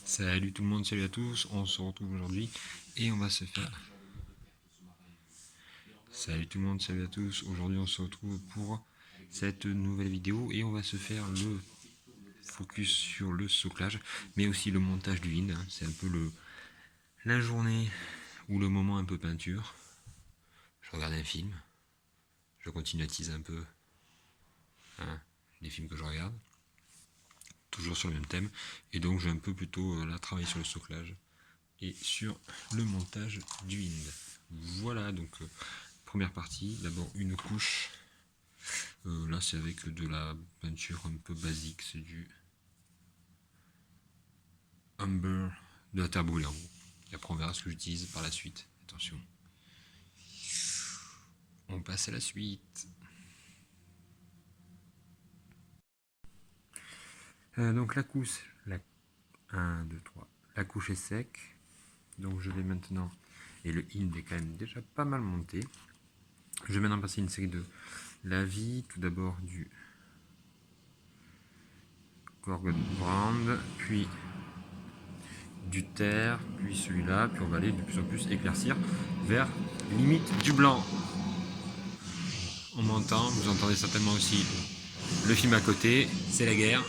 Salut tout le monde, salut à tous, on se retrouve aujourd'hui et on va se faire... Salut tout le monde, salut à tous, aujourd'hui on se retrouve pour cette nouvelle vidéo et on va se faire le focus sur le soclage, mais aussi le montage du wind, c'est un peu la journée ou le moment un peu peinture. Je regarde un film, je continue à teaser un peu les films que je regarde, toujours sur le même thème, et donc j'ai un peu plutôt là travaillé sur le soclage et sur le montage du wind. Voilà, donc première partie, d'abord une couche, là c'est avec de la peinture un peu basique, c'est du Umber, de la terre brûlée en gros. Et après on verra ce que j'utilise par la suite, attention. On passe à la suite. Donc la couche, 1, 2, 3, la couche est sec, donc je vais maintenant, et le hind est quand même déjà pas mal monté, je vais maintenant passer une série de lavis, tout d'abord du Gorgon Brand, puis du terre, puis celui-là, puis on va aller de plus en plus éclaircir vers limite du blanc. On m'entend, vous entendez certainement aussi le film à côté, c'est la guerre.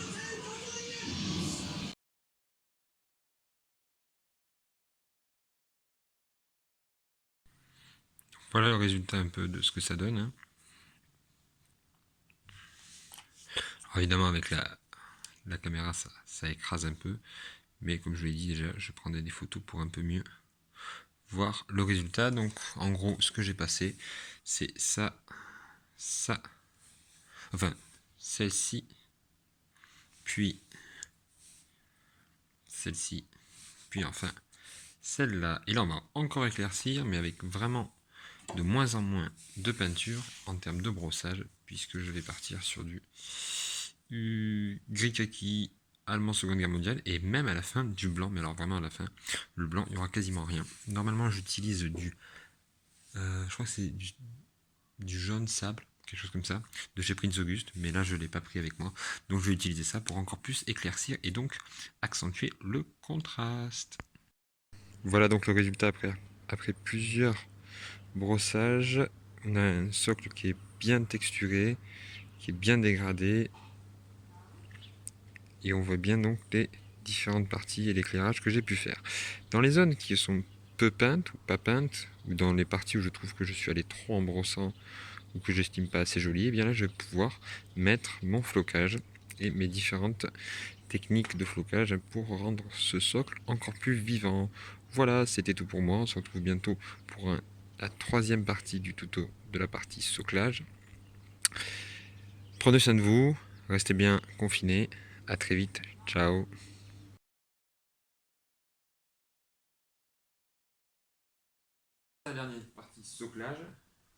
Voilà le résultat un peu de ce que ça donne. Alors évidemment avec la caméra ça écrase un peu, mais comme je l'ai dit déjà, je prendrai des photos pour un peu mieux voir le résultat. Donc en gros ce que j'ai passé c'est ça, enfin celle-ci, puis celle-ci, puis enfin celle-là, et là on va encore éclaircir, mais avec vraiment de moins en moins de peinture en termes de brossage, puisque je vais partir sur du gris kaki allemand seconde guerre mondiale, et même à la fin du blanc, mais alors vraiment à la fin, le blanc, il n'y aura quasiment rien. Normalement j'utilise du, je crois que c'est du jaune sable, quelque chose comme ça, de chez Prince Auguste, mais là je ne l'ai pas pris avec moi, donc je vais utiliser ça pour encore plus éclaircir et donc accentuer le contraste. Voilà donc le résultat après plusieurs brossages. On a un socle qui est bien texturé, qui est bien dégradé, et on voit bien donc les différentes parties et l'éclairage que j'ai pu faire. Dans les zones qui sont peu peintes ou pas peintes, ou dans les parties où je trouve que je suis allé trop en brossant ou que j'estime pas assez joli, et bien là je vais pouvoir mettre mon flocage et mes différentes techniques de flocage pour rendre ce socle encore plus vivant. Voilà, c'était tout pour moi. On se retrouve bientôt pour la troisième partie du tuto de la partie soclage. Prenez soin de vous, restez bien confinés. À très vite, ciao. La dernière partie soclage.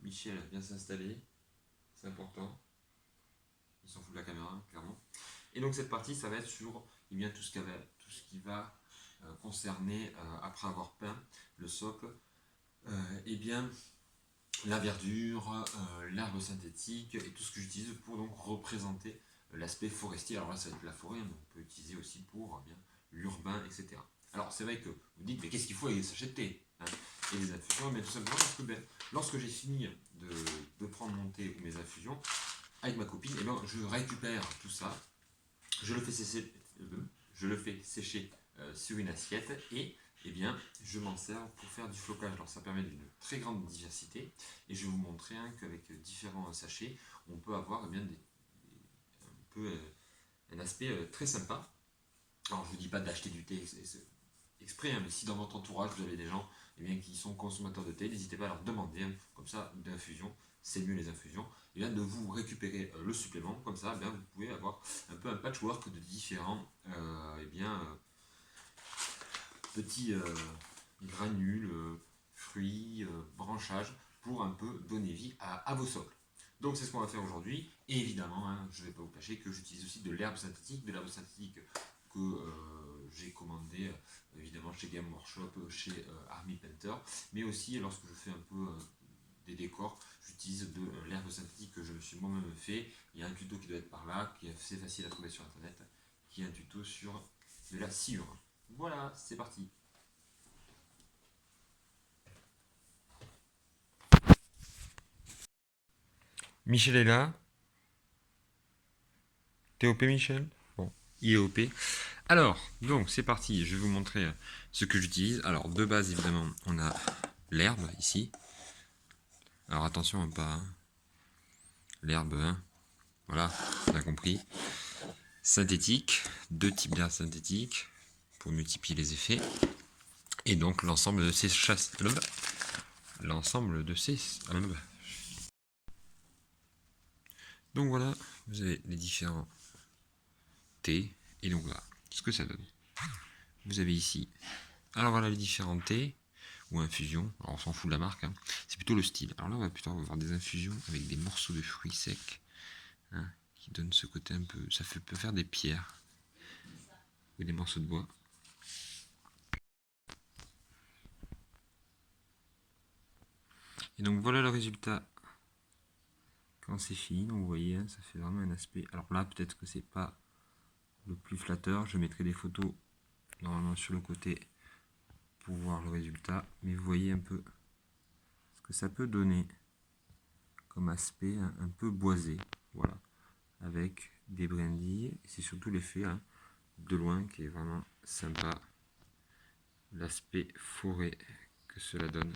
Michel vient s'installer, c'est important. Il s'en fout de la caméra, clairement. Et donc cette partie, ça va être sur bien, tout ce qui va concerner, après avoir peint le socle, et bien la verdure, l'arbre synthétique et tout ce que j'utilise pour donc représenter l'aspect forestier. Alors là, ça va être la forêt, mais on peut utiliser aussi pour bien l'urbain, etc. Alors c'est vrai que vous dites, mais qu'est-ce qu'il faut avec des sachets de thé et des infusions? Mais tout simplement parce que lorsque j'ai fini de prendre mon thé ou mes infusions, avec ma copine, et ben, je récupère tout ça, je le fais sécher sur une assiette et eh bien, je m'en sers pour faire du flocage. Alors ça permet d'une très grande diversité et je vais vous montrer qu'avec différents sachets, on peut avoir bien un aspect très sympa. Alors je ne vous dis pas d'acheter du thé exprès, mais si dans votre entourage vous avez des gens bien, qui sont consommateurs de thé, n'hésitez pas à leur demander comme ça d'infusion, c'est mieux les infusions, et bien de vous récupérer le supplément, comme ça bien, vous pouvez avoir un peu un patchwork de différents petits granules, fruits, branchages, pour un peu donner vie à vos socles. Donc c'est ce qu'on va faire aujourd'hui. Et évidemment, hein, je ne vais pas vous cacher que j'utilise aussi de l'herbe synthétique que j'ai commandé évidemment chez Game Workshop, chez Army Painter, mais aussi lorsque je fais un peu des décors, j'utilise de l'herbe synthétique que je me suis moi-même fait. Il y a un tuto qui doit être par là, qui est assez facile à trouver sur internet, qui est un tuto sur de la sciure. Voilà, c'est parti. Michel est là. T'es OP Michel? Bon, il est OP. Alors, donc c'est parti, je vais vous montrer ce que j'utilise. Alors, de base, évidemment, on a l'herbe ici. Alors attention, hein, pas l'herbe, hein. Voilà, on a compris. Synthétique, deux types d'herbes synthétiques pour multiplier les effets. Et donc l'ensemble de ces chasses. L'ensemble de ces. Donc voilà, vous avez les différents thés. Et donc voilà ce que ça donne. Vous avez ici. Alors voilà les différents thés ou infusions. Alors on s'en fout de la marque. Hein. C'est plutôt le style. Alors là on va plutôt avoir des infusions avec des morceaux de fruits secs. Hein, qui donnent ce côté un peu. Ça peut faire des pierres. Ou des morceaux de bois. Et donc voilà le résultat quand c'est fini. Donc vous voyez, hein, ça fait vraiment un aspect. Alors là, peut-être que c'est pas le plus flatteur. Je mettrai des photos normalement sur le côté pour voir le résultat. Mais vous voyez un peu ce que ça peut donner comme aspect un peu boisé. Voilà, avec des brindilles. Et c'est surtout l'effet hein, de loin qui est vraiment sympa. L'aspect forêt que cela donne.